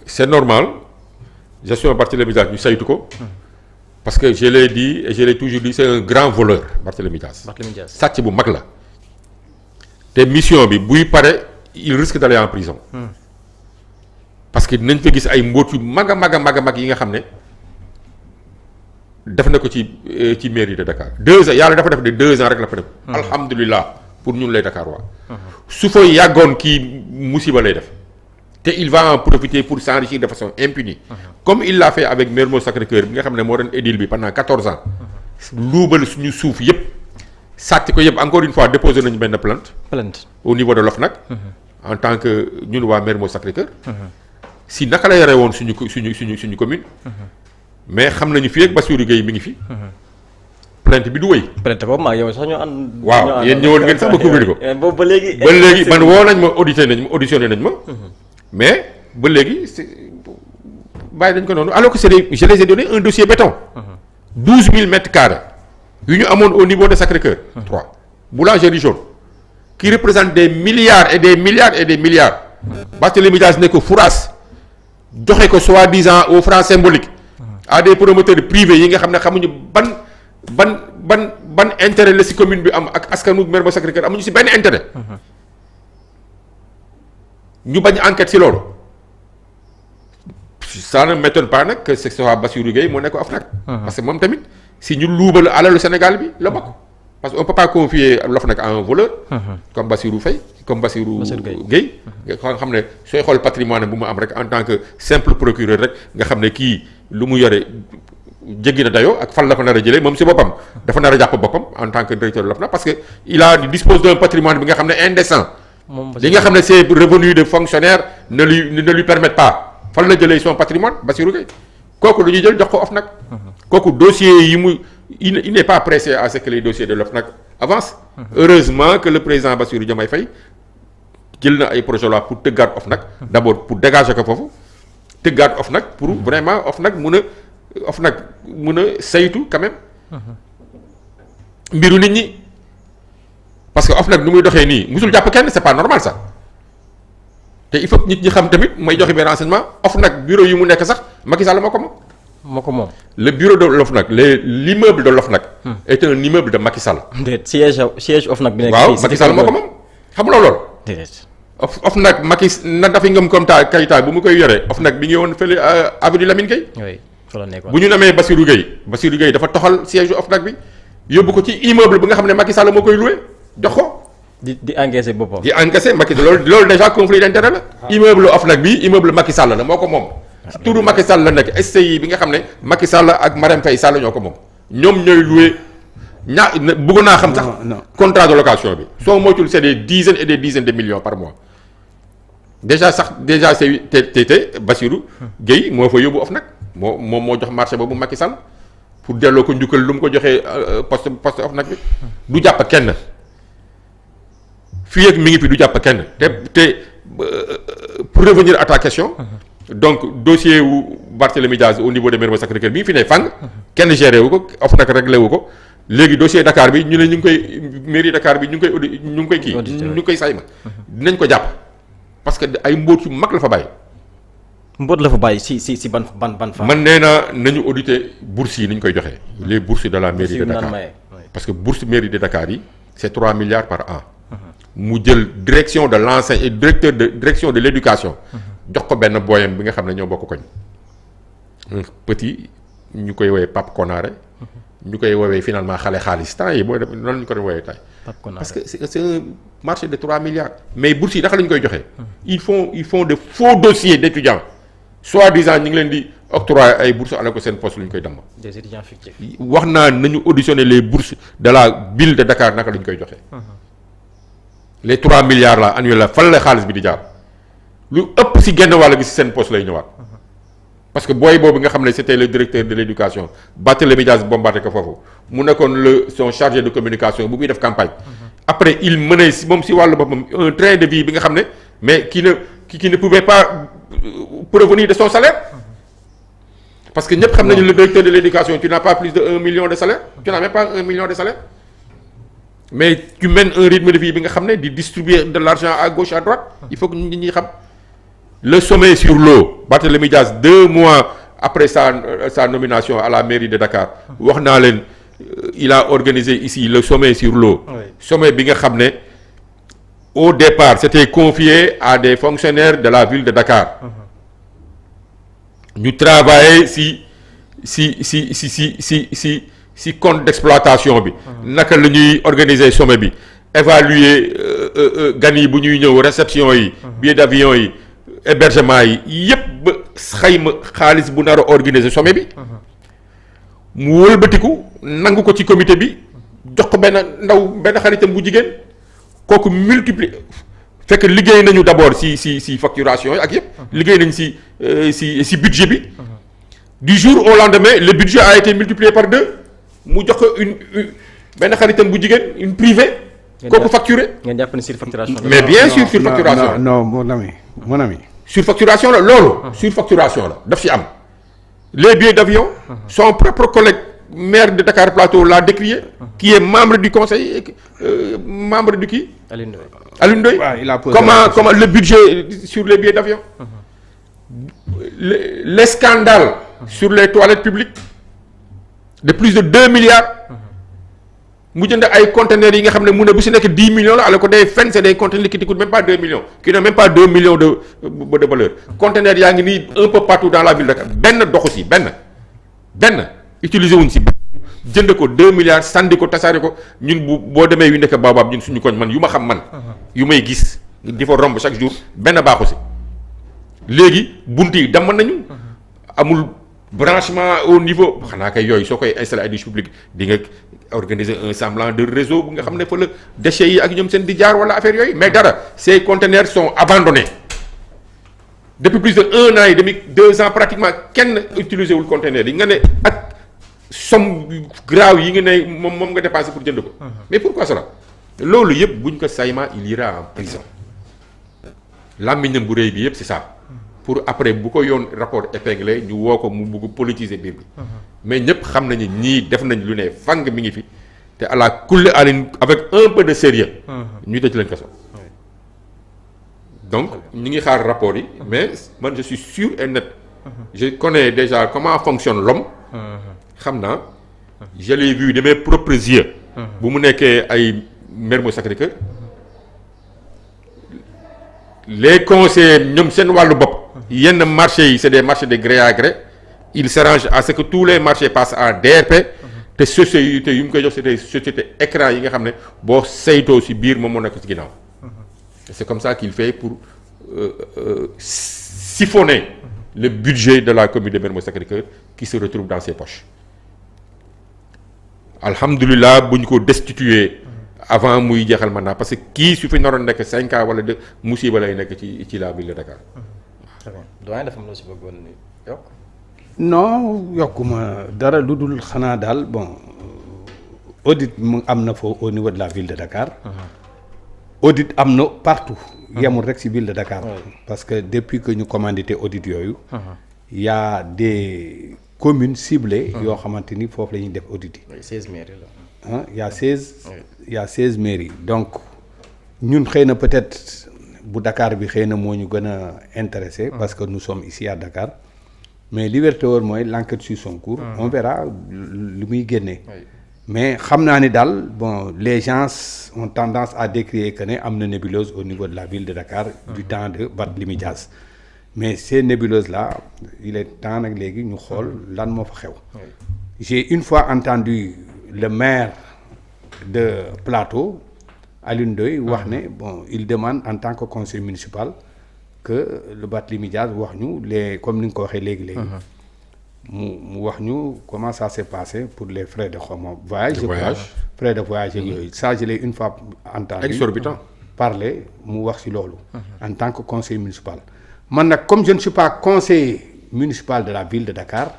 c'est normal gestion Barthélémy Dias ñu saytu ko. parce que je l'ai dit et je l'ai toujours dit c'est un grand voleur Barthélémy Dias. sàcc bu mag la. te mission bi buy pare il risque d'aller en prison. parce que dinañ fa gis ay mbóot yu mag a mag yi nga xam ne def na ko ci mairie de Dakar 2 ans yàlla dafa def de 2 ans rek la fa def. alhamdulilah pour ñun lay Dakar waa. su fa yàggoon kii musiba lay def. te il va en profiter pour s'enrichir de façon impunie. comme il l'a fait avec Mermoz Sacré-Cœur bi nga xam ne moo doon édile bi pendant 14 ans. luubal suñu suuf yëpp. sàcc ko yëpp encore une fois déposé nañu benn plainte au niveau de l'OFNAC. en tant que ñun waa Mermoz Sacré-Cœur. si naka la yore woon suñu commune. mais xam nañu fii ak Bassirou Gueye mi ngi fi. plainte bi du wëy. plainte boobu maa yow sax ñu ànd. waaw yéen ñëwoon ngeen sax ba couvrir ko. boobu ba léegi. man woo nañ ma auditionné nañ ma. mais ba léegi bàyyi dañ ko noonu alors que je les ai donné un dossier béton. 12 000 mètres carrés. yu ñu amoon au niveau de Sacré-Cœur. 3 boulangerie jaune. qui représente des milliards et des milliards et des milliards. Barthélémy Dias ne ko furaas joxe ko soi-disant au franc symbolique. à des promoteurs privés yi nga xam ne xamuñu ban intérêt la ci commune bi am ak askanu Mermoz Sacré-Cœur amuñu ci benn intérêt. ñu bañ enquête ci loolu. ça ne m'étonne pas nag que ce soit Bassirou Gueye moo nekk OFNAC. parce que moom tamit si ñu luubal alalu Sénégal bi la bokk. parce que on peut pas confier l'OFNAC à un voleur. comme Bassirou Faye comme Bassirou Gueye. nga xam ne sooy xool patrimoine bu mu am rek en tant que simple procureur rek nga xam ne kii lu mu yore jéggi na dayoo ak fan la fa nar a jëlee moom si boppam. dafa nar a jàpp boppam en tant que directeur de l'OFNAC parce que il dispose d'un patrimoine bi nga xam ne indécent. li nga xam ne ses revenus de fonctionnaire ne lui permettent pas fan la jëlee son patrimoine Bassirou Gueye kooku lu ñuy jël jox ko OFNAC. kooku dossier yi mu il n'est pas pressé à ce que les dossiers de l'OFNAC avancent. heureusement que le président Bassirou Diomaye Faye jël na ay projet loi pour tëggaat OFNAC. d'abord pour dégager ko foofu tëggaat OFNAC pour vraiment OFNAC mun a saytu quand même. mbiru nit ñi. parce que OFNAC nu muy doxee nii musul jàpp kenn c'est pas normal ça te il faut que nit ñi xam tamit may joxe benn renseignement OFNAC bureau yi mu nekk sax Macky Sall moo ko moom. le bureau de l'OFNAC l'immeuble de l'OFNAC est un immeuble de Macky Sall. déet siège OFNAC bi nekk waaw Macky Sall moo ko moom xamuloo loolu. déedéet OFNAC Macky na dafi ngëm comme Kayita bu mu koy yore OFNAC bi ngi woon fële avenue Lamine Gueye. oui fa la nekkoon bu ñu namee Bassirou Gueye dafa toxal siège OFNAC bi yóbbu ko ci immeuble bi nga xam ne Macky Sall moo koy loué. jox ko. di encaisser boppam. di encaisser Macky loolu déjà conflit d'intérêt la. immeuble OFNAC bi immeuble Macky Sall la moo ko moom. turu Macky Sall la nekk SCI bi nga xam ne Macky Sall ak Marème Faye Sall ñoo ko moom. ñoom ñooy loué bëgg naa xam sax. contrat de location bi. soo moytuwul c'est des dizaines et des dizaines de millions par mois. déjà c'est te Bassirou Gueye moo fa yóbbu OFNAC moo jox marché boobu Macky Sall pour delloo ko njukkal lu mu ko joxee poste OFNAC bi. du jàpp kenn. fii ak mi ngi fi du jàpp kenn te pour revenir à ta question. donc dossier wu Barthélémy Dias au niveau de Mermoz Sacré-Cœur bi fi ne fang kenn géré wu ko OFNAC réglé wu ko léegi dossier Dakar bi ñu ne ñu ngi koy mairie Dakar bi ñu ngi koy sayma dinañ ko jàpp parce que ay mbóot yu mag la fa bàyyi. mbóot la fa bàyyi si ban fa. man nee na nañu auditer bourses yi ni ñu koy joxee. les bourses de la mairie de Dakar parce que bourse mairie de Dakar yi c'est 3 milliards par an. mu jël direction de l'enseignement et direction de l'éducation. jox ko benn booyam bi nga xam ne ñoo bokk koñ. un petit ñu koy woowee Pape Konaré. ñu koy woowee finalement xale xaalis temps yi booy def noonu ñu ko doon woowee tay parce que c'est un marché de 3 milliards. mais bourses yi naka la ñu koy joxee. ils font de faux dossiers d'étudiants. soi-disant ñu ngi leen di octroyer ay bourses alors que seen poste lu ñu koy damm. des étudiants fictifs. wax naa nañu auditionner les bourses de la ville de Dakar naka la ñu koy joxee. les 3 milliards là annuels la fan la xaalis bi di jaar lu ëpp ci genn wàll gi ci seen poste lay ñëwaat parce que booy boobu nga xam ne c'était le directeur de l'éducation Barthélémy Dias bombardé ko foofu mu nekkoon son chargé de communication bu muy def campagne. après il menait moom ci wàllu boppam un train de vie bi nga xam ne mais qui ne pouvait pas provenir de son salaire. parce que ñëpp xam nañu le directeur de l'éducation tu n'as pas plus de 1 million de salaire tu n'as même pas 1 million de salaire. mais tu mènes un rythme de vie bi nga xam ne di distribuer de l'argent à gauche à droite il faut que nit ñi xam le sommet sur l'eau Barthélémy Dias 2 mois après sa nomination à la mairie de Dakar wax naa leen il a organisé ici le sommet sur l'eau sommet bi nga xam ne au départ c'était confié à des fonctionnaires de la ville de Dakar ñu travailler si compte d'exploitation bi naka la ñuy organiser sommet bi évaluer gan yi bu ñuy ñëw réception yi billet d'avion yi hébergement yi yépp ba xayma xaalis bu nar a organiser sommet bi mu wëlbatiku nangu ko ci comité bi jox ko benn xaritam bu jigéen kooku multiplier fekk liggéey nañu d'abord si facturation yi ak yépp liggéey nañ si budget bi du jour au lendemain le budget a été multiplié par 2 mu jox ko benn xaritam bu jigéen une privée kooku facturé. ngeen jàpp ne surfacturation mais bien sûr surfacturation non mon ami. surfacturation la loolu. surfacturation la daf si am. les billets d'avion. son propre collègue maire de Dakar Plateau l'a décrié. qui est membre du conseil membre du kii. Alioune Ndoye. il a posé comment le budget sur les billets d'avion. les scandales. sur les toilettes publiques de plus de 2 milliards. mu jënd ay conteneurs yi nga xam ne mu ne bu si nekk 10 millions la alors que day fen c'est des conteneurs qui ne coûtent même pas 2 millions qui n'ont même pas 2 millions de valeur conteneurs yaa ngi nii un peu partout dans la ville de Dakar benn doxu si benn utiliser wuñ si jënd ko 2 milliards sandi ko tasaare ko ñun boo demee yu nekk Baobab ñun suñu koñ man yu ma xam man yu may gis di fa romb chaque jour benn baaxu si léegi bunt yi damm nañu amul branchement au niveau xanaa kay yooyu soo koy installer ay douche publique di nga organiser un semblant de réseau bu nga xam ne fa la déchets yi ak ñoom seen di jaar wala affaire yooyu mais dara ces conteneurs sont abandonnés depuis plus de 1 an et demi 2 ans pratiquement kenn utiliser wul conteneurs yi nga ne ak somme grave yi nga ne moom nga dépensé pour jënd ko mais pourquoi cela loolu yëpp buñ ko sayma il ira en prison làmmiñam bu rëy bi yëpp c'est ça pour après bu ko yoon rapport épinglé ñu woo ko mu bugg politiser biir bi mais ñëpp xam nañu ñii def nañ lu ne fang mi ngi fi te à la kulli alin avec un peu de sérieux ñu tëj leen kaso donc ñu ngi xaar rapport yi mais man je suis sûr et net je connais déjà comment fonctionne l'homme xam naa je l'ai vu de mes propres yeux bu mu nekkee ay Mermoz Sacré-Cœur les conseillers ñoom seen wàllu bopp yenn marchés yi c'est des marchés de gré à gré ils s'arrangent à ce que tous les marchés passent en DRP te sociétés yu mu koy jox c'est des sociétés écran yi nga xam ne boo saytoo ci biir moom moo nekk ci ginnaaw c'est comme ça qu'il fait pour siphonner le budget de la commune de Mermoz Sacré-Cœur qui se retrouve dans ses poches alhamdulilah bu ñu ko destituer avant muy jeexal mandat parce que kii su fi naroon nekk 5 ans wala de musiba lay nekk ci la ville de Dakar. doyen dafa am loo si bëggoon yokk. non yokkuma dara lu dul xanaa daal bon audit mu am na foofu au niveau de la ville de Dakar. audit am na partout. yemul rek ci ville de Dakar. parce que depuis que ñu commandité audit yooyu. y a des communes ciblées. yoo xamante ni foofu la ñuy def audit yi. 16 mairies la. il y a 16 mairies donc ñun xëy na peut-être bu Dakar bi xëy na moo ñu gën a intéressé parce que nous sommes ici à Dakar mais li wér te wóor mooy l'enquête suit son cours on verra lu muy génnee mais xam naa ni daal bon les gens ont tendance à décrier que ne am na nébuleuse au niveau de la ville de Dakar du temps de Barthélémy Dias mais ces nébuleuses là il est temps nag léegi ñu xool lan moo fa xew j'ai une fois entendu le maire de Plateau Alioune Ndoye wax ne bon il demande en tant que conseil municipal que le Barthélémy Dias wax ñu les comme ni nga ko waxee léegi mu wax ñu comment ça s'est passé pour les frais de voyage frais de voyage ak yooyu ça je l'ai une fois entendu exorbitant parler mu wax ci loolu en tant que conseil municipal man nag comme je ne suis pas conseiller municipal de la ville de Dakar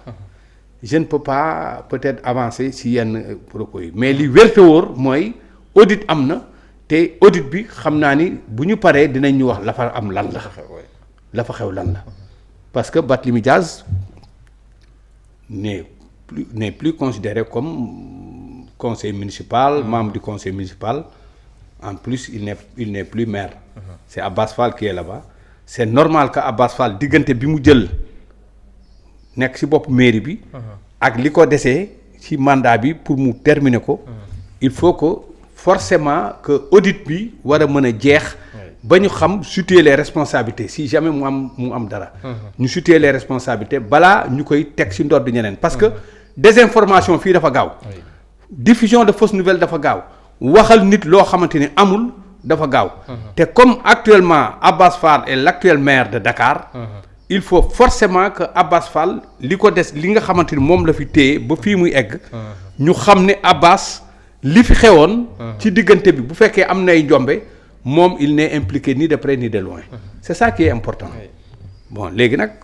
je ne peux pas peut-être avancer ci yenn propos yi mais li wér te wóor mooy audit am na te audit bi xam naa ni bu ñu paree dinañ ñu wax la fa am lan la fa xew lan la parce que Barthélémy Dias n'est plus considéré comme conseiller municipal membre du conseil municipal en plus il n'est plus maire c'est Abbas Fall qui est là-bas c'est normal que Abass Fall diggante bi mu jël nekk ci bopp mairie bi ak li ko desee ci mandat bi pour mu terminer ko il faut que forcément que audit bi war a mën a jeex ba ñu xam situer les responsabilités si jamais mu am dara ñu situer les responsabilités balaa ñu koy teg ci ndodd ñeneen parce que désinformation fii dafa gaaw diffusion de fausses nouvelles dafa gaaw waxal nit loo xamante ni amul dafa gaaw te comme actuellement Abass Fall est l'actuel maire de Dakar il faut forcément que Abass Fall li ko des li nga xamante ni moom la fi téye ba fii muy egg ñu xam ne Abass li fi xewoon ci diggante bi bu fekkee am nay njombe moom il n'est impliqué ni de près ni de loin c'est ça qui est important bon léegi nag